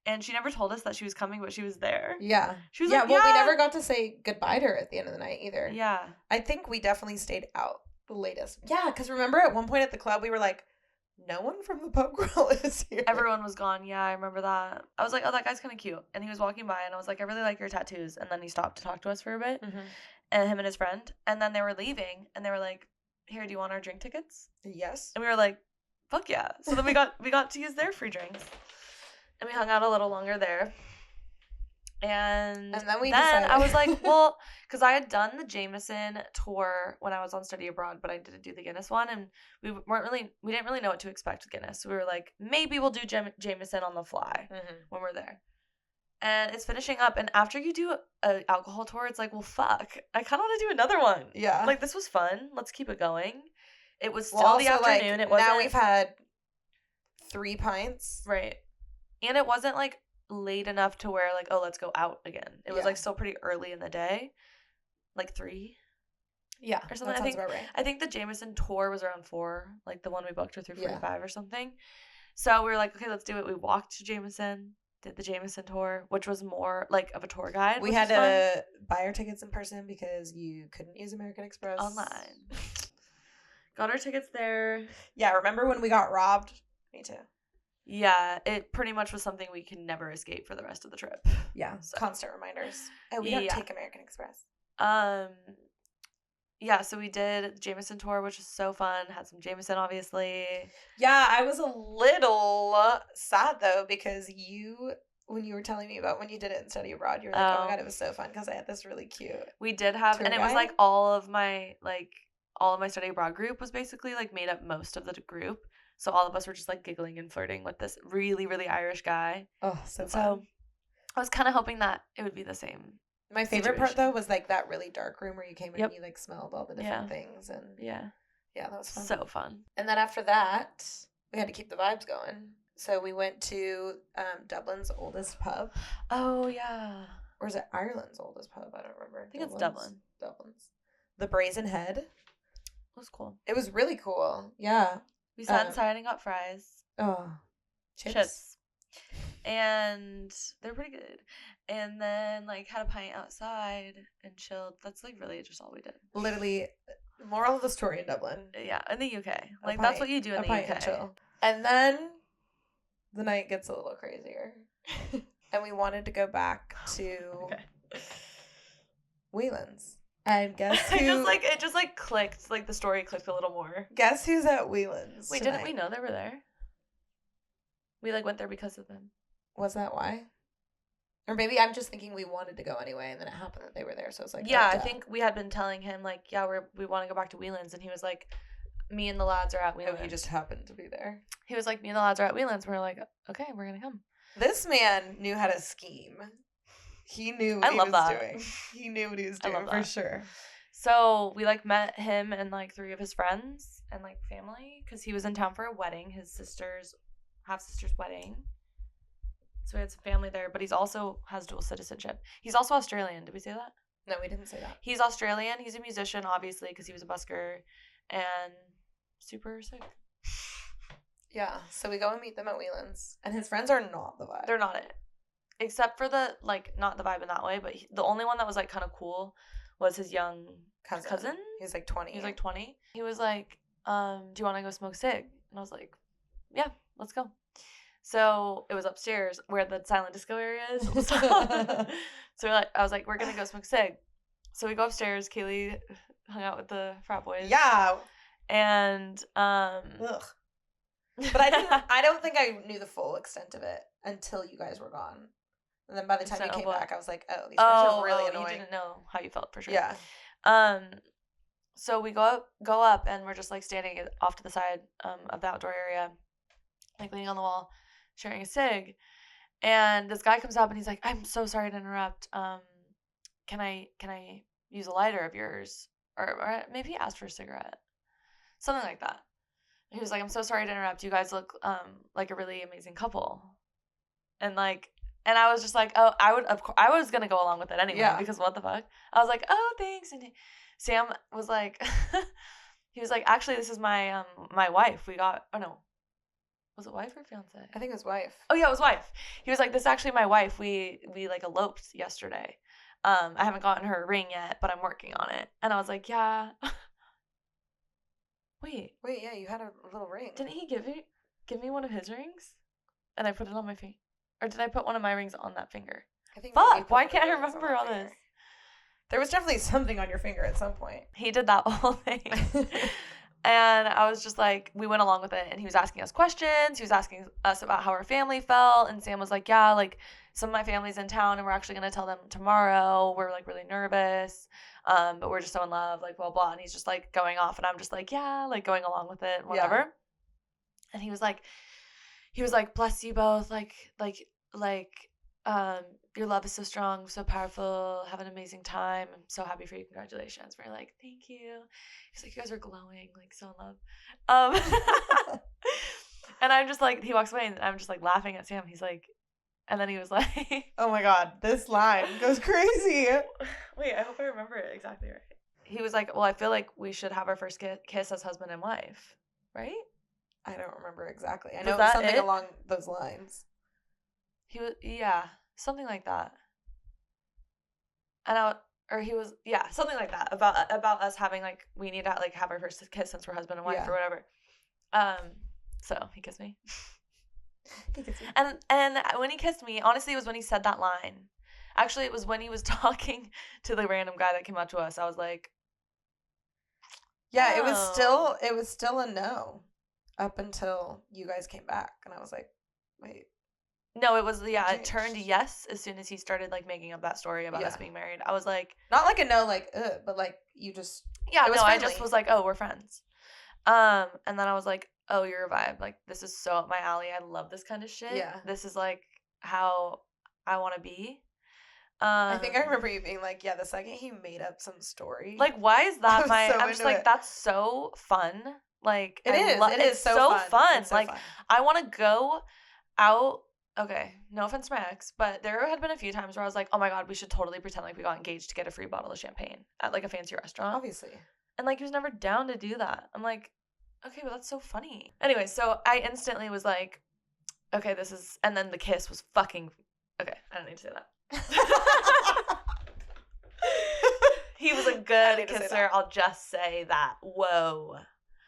And she never told us that she was coming, but she was there. Yeah. She was like, we never got to say goodbye to her at the end of the night either. Yeah. I think we definitely stayed out the latest. Yeah, because remember at one point at the club, we were like, no one from the pub crawl is here. Everyone was gone. Yeah, I remember that. I was like, oh, that guy's kind of cute. And he was walking by, and I was like, I really like your tattoos. And then he stopped to talk to us for a bit, and him and his friend. And then they were leaving, and they were like, here, do you want our drink tickets? Yes. And we were like, fuck yeah. So then we got to use their free drinks. And we hung out a little longer there. And then decided. I was like, well, because I had done the Jameson tour when I was on study abroad, but I didn't do the Guinness one, and we didn't really know what to expect with Guinness. So we were like, maybe we'll do Jameson on the fly when we're there. And it's finishing up, and after you do an alcohol tour, it's like, well, fuck, I kind of want to do another one. Yeah, like this was fun. Let's keep it going. It was still the afternoon. It wasn't. Now we've had 3 pints, right? And it wasn't like late enough to where like, oh, let's go out again. It was like still pretty early in the day, like 3. Yeah, or something. That sounds about right. I think the Jameson tour was around 4, like the one we booked or 3:45 or something. So we were like, okay, let's do it. We walked to Jameson, did the Jameson tour, which was more like of a tour guide. We had to buy our tickets in person because you couldn't use American Express online. Got our tickets there. Yeah, remember when we got robbed? Me too. Yeah, it pretty much was something we can never escape for the rest of the trip. Yeah, so. Constant reminders. Oh, we don't take American Express. Yeah, so we did the Jameson tour, which was so fun. Had some Jameson, obviously. Yeah, I was a little sad, though, because when you were telling me about when you did it in study abroad, you were like, oh my God, it was so fun because I had this really cute We did have, and it was like all of my study abroad group was basically like made up most of the group So all of us were just like giggling and flirting with this really, really Irish guy. Oh, so fun. So I was kind of hoping that it would be the same. My favorite part though was like that really dark room where you came in Yep. and you like smelled all the different things and yeah, that was fun. So fun. And then after that, we had to keep the vibes going. So we went to Dublin's oldest pub. Oh yeah. Or is it Ireland's oldest pub? I don't remember. I think it's Dublin. Dublin's. The Brazen Head. It was cool. It was really cool. Yeah. We sat inside and got fries. Oh. Chips. And they're pretty good. And then like had a pint outside and chilled. That's like really just all we did. Literally, moral of the story in Dublin. Yeah, in the UK. Like that's what you do in the UK. And chill. And then the night gets a little crazier. And we wanted to go back to Whelan's. And guess who? It just clicked. Like the story clicked a little more. Guess who's at Whelan's? Wait, didn't we know they were there? We like went there because of them. Was that why? Or maybe I'm just thinking we wanted to go anyway, and then it happened that they were there. So it's like, yeah, I think we had been telling him like, yeah, we want to go back to Whelan's, and he was like, me and the lads are at Whelan's. Oh, he just happened to be there. He was like, me and the lads are at Whelan's. We were like, okay, we're gonna come. This man knew how to scheme. He knew what he was doing. He knew what he was doing for sure. So we like met him and like 3 of his friends and like family because he was in town for a wedding, his half-sister's wedding. So we had some family there, but he's also has dual citizenship. He's also Australian. Did we say that? No, we didn't say that. He's Australian. He's a musician, obviously, because he was a busker, and super sick. Yeah, so we go and meet them at Whelan's, and his friends are not the vibe. They're not it. Except for the, like, not the vibe in that way, but the only one that was, like, kind of cool was his young cousin. He was, like, 20. He was, like, 20. He was like, do you want to go smoke cig? And I was like, yeah, let's go. So it was upstairs where the silent disco area is. So I was like, we're going to go smoke cig. So we go upstairs. Kaylee hung out with the frat boys. Yeah. And, ugh. But I don't think I knew the full extent of it until you guys were gone. And then by the time you came back, I was like, oh, these guys are really annoying. You didn't know how you felt for sure. Yeah. So we go up and we're just like standing off to the side of the outdoor area, like leaning on the wall, sharing a cig. And this guy comes up and he's like, I'm so sorry to interrupt. Can I use a lighter of yours? Or maybe he asked for a cigarette. Something like that. He was like, I'm so sorry to interrupt. You guys look like a really amazing couple. And I was just like, oh, I was going to go along with it anyway because what the fuck? I was like, oh, thanks. And Sam was like, he was like, actually, this is my my wife. We got, oh no. Was it wife or fiance? I think it was wife. Oh yeah, it was wife. He was like, this is actually my wife. We like eloped yesterday. I haven't gotten her a ring yet, but I'm working on it. And I was like, yeah. Wait, yeah, you had a little ring. Didn't he give me one of his rings? And I put it on my finger. Or did I put one of my rings on that finger? I think. Fuck, why can't I remember all this? There was definitely something on your finger at some point. He did that whole thing. And I was just like, we went along with it. And he was asking us questions. He was asking us about how our family felt. And Sam was like, yeah, like some of my family's in town and we're actually going to tell them tomorrow. We're like really nervous. But we're just so in love, like blah, blah. And he's just like going off. And I'm just like, yeah, like going along with it, whatever. Yeah. And he was like, bless you both. Your love is so strong, so powerful. Have an amazing time. I'm so happy for you. Congratulations. We're like, thank you. He's like, you guys are glowing, like so in love. And I'm just like, he walks away and I'm just like laughing at Sam. He's like, and then he was like, oh my God, this line goes crazy. Wait, I hope I remember it exactly right. He was like, well, I feel like we should have our first kiss as husband and wife, right? I don't remember exactly. I know something along those lines. He was, yeah, something like that. And something like that about us having like, we need to like have our first kiss since we're husband and wife or whatever. So he kissed me. And when he kissed me, honestly, it was when he said that line. Actually, it was when he was talking to the random guy that came up to us. I was like, yeah, oh. It was still a no up until you guys came back. And I was like, wait. No, it was, it turned yes as soon as he started, like, making up that story about us being married. I was like... Not like a no, like, but, like, you just... Yeah, no, I just was like, oh, we're friends. And then I was like, oh, you're a vibe. Like, this is so up my alley. I love this kind of shit. Yeah. This is, like, how I want to be. I think I remember you being like, yeah, the second he made up some story. Like, why is that I'm just like, it. That's so fun. Like, it is so fun. It's so like, fun. I want to go out. Okay, no offense to my ex, but there had been a few times where I was like, oh my God, we should totally pretend like we got engaged to get a free bottle of champagne at like a fancy restaurant. Obviously. And like, he was never down to do that. I'm like, okay, but that's so funny. Anyway, so I instantly was like, okay, this is, and then the kiss was fucking, okay, I don't need to say that. He was a good kisser. I'll just say that. Whoa.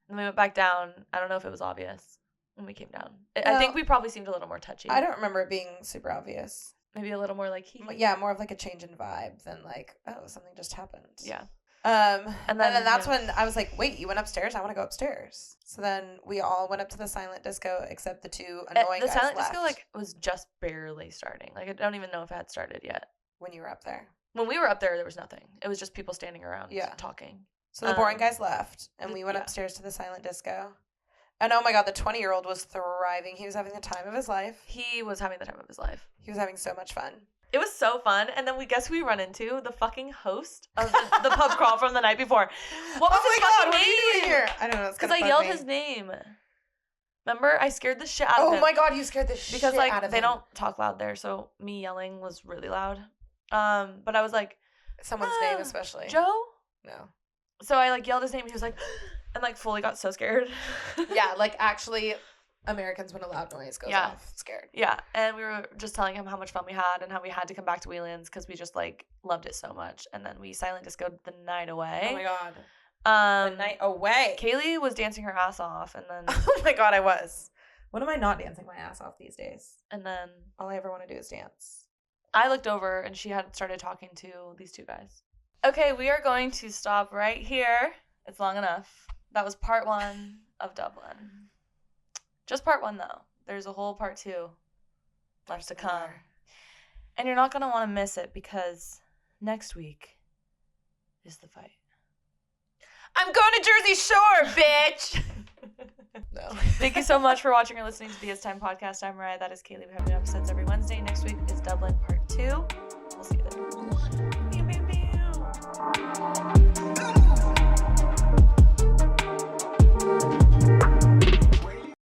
And we went back down. I don't know if it was obvious when we came down. I think we probably seemed a little more touchy. I don't remember it being super obvious. Maybe a little more like yeah, more of like a change in vibe than like, oh, something just happened. Yeah. And then that's when I was like, wait, you went upstairs? I want to go upstairs. So then we all went up to the silent disco except the two annoying guys left. The silent disco like was just barely starting. Like I don't even know if it had started yet. When you were up there. When we were up there was nothing. It was just people standing around talking. So the boring guys left and we went upstairs to the silent disco. And oh my God, the 20-year-old was thriving. He was having the time of his life. He was having the time of his life. He was having so much fun. It was so fun. And then we run into the fucking host of the pub crawl from the night before. What was his fucking name? What are you doing here? I don't know. Because I yelled his name. Remember? I scared the shit out of him. Oh my God, you scared the shit out of him. Because they don't talk loud there, so me yelling was really loud. But I was like, someone's name especially. Joe? No. So I yelled his name and he was like, and fully got so scared. Yeah, actually Americans when a loud noise goes off, scared. Yeah, and we were just telling him how much fun we had and how we had to come back to Whelan's because we just loved it so much. And then we silent discoed the night away. Oh my God. The night away. Kaylee was dancing her ass off, and then oh my God, I was. When am I not dancing my ass off these days? And then all I ever want to do is dance. I looked over and she had started talking to these two guys. Okay, we are going to stop right here. It's long enough. That was part 1 of Dublin. Just part 1, though. There's a whole part 2 left to come. And you're not going to want to miss it because next week is the fight. I'm going to Jersey Shore, bitch! No. Thank you so much for watching or listening to the It's Time podcast. I'm Mariah. That is Kaylee. We have new episodes every Wednesday. Next week is Dublin part 2.